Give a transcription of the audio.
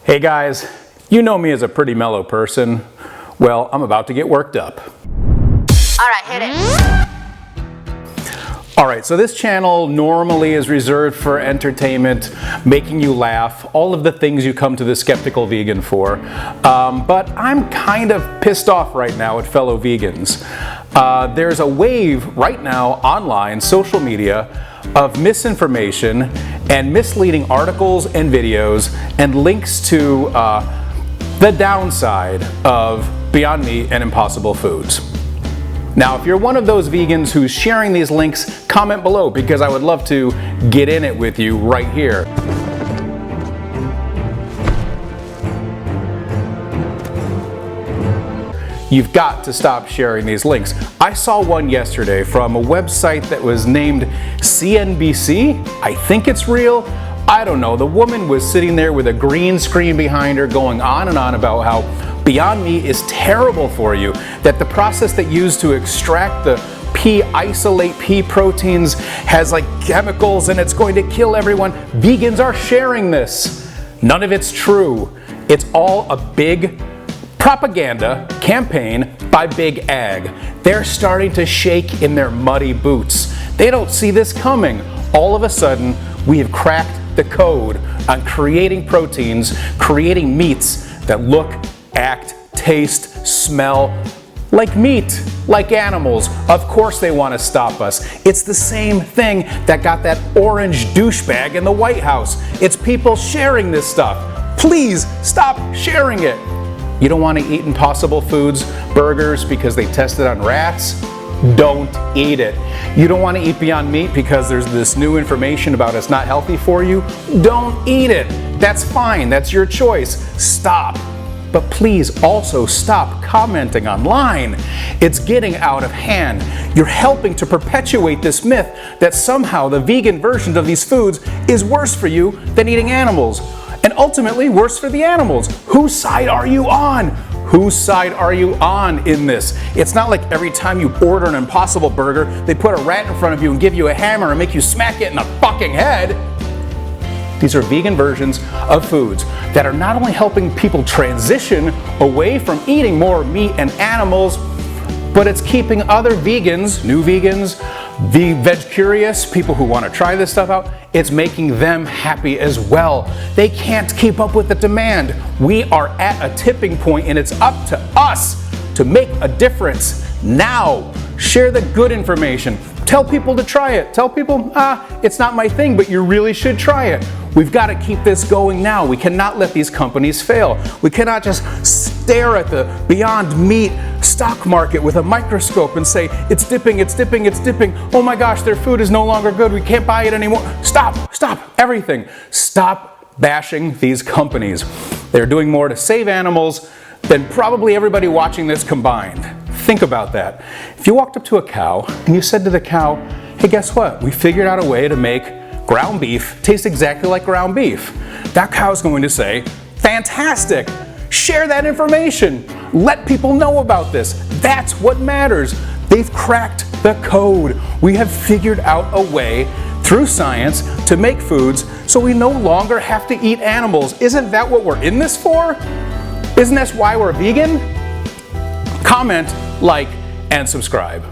Hey guys, you know me as a pretty mellow person. Well, I'm about to get worked up. Alright, hit it. Alright, so this channel normally is reserved for entertainment, making you laugh, all of the things you come to the Skeptical Vegan for. But I'm kind of pissed off right now at fellow vegans. There's a wave right now online, social media, of misinformation and misleading articles and videos and links to the downside of Beyond Meat and Impossible Foods. Now, if you're one of those vegans who's sharing these links, comment below because I would love to get in it with you right here. You've got to stop sharing these links. I saw one yesterday from a website that was named CNBC. I think it's real. I don't know. The woman was sitting there with a green screen behind her going on and on about how Beyond Meat is terrible for you, that the process that used to extract the isolate pea proteins has like chemicals and it's going to kill everyone. Vegans are sharing this. None of it's true. It's all a big propaganda campaign by Big Ag. They're starting to shake in their muddy boots. They don't see this coming. All of a sudden, we have cracked the code on creating proteins, creating meats that look, act, taste, smell like meat, like animals. Of course they want to stop us. It's the same thing that got that orange douchebag in the White House. It's people sharing this stuff. Please stop sharing it. You don't want to eat Impossible Foods burgers because they tested on rats? Don't eat it. You don't want to eat Beyond Meat because there's this new information about it's not healthy for you? Don't eat it. That's fine. That's your choice. Stop. But please also stop commenting online. It's getting out of hand. You're helping to perpetuate this myth that somehow the vegan version of these foods is worse for you than eating animals. And ultimately worse for the animals. Whose side are you on? Whose side are you on in this? It's not like every time you order an Impossible Burger, they put a rat in front of you and give you a hammer and make you smack it in the fucking head. These are vegan versions of foods that are not only helping people transition away from eating more meat and animals, but it's keeping other vegans, new vegans, the veg curious, people who want to try this stuff out, it's making them happy as well. They can't keep up with the demand. We are at a tipping point and it's up to us to make a difference now. Share the good information. Tell people to try it. Tell people, it's not my thing, but you really should try it. We've got to keep this going now. We cannot let these companies fail. We cannot just stare at the Beyond Meat stock market with a microscope and say, it's dipping, it's dipping, it's dipping. Oh my gosh, their food is no longer good. We can't buy it anymore. Stop everything. Stop bashing these companies. They're doing more to save animals than probably everybody watching this combined. Think about that. If you walked up to a cow and you said to the cow, hey, guess what? We figured out a way to make ground beef taste exactly like ground beef. That cow's going to say, fantastic. Share that information. Let people know about this. That's what matters. They've cracked the code. We have figured out a way through science to make foods so we no longer have to eat animals. Isn't that what we're in this for? Isn't that why we're vegan? Comment, like, and subscribe.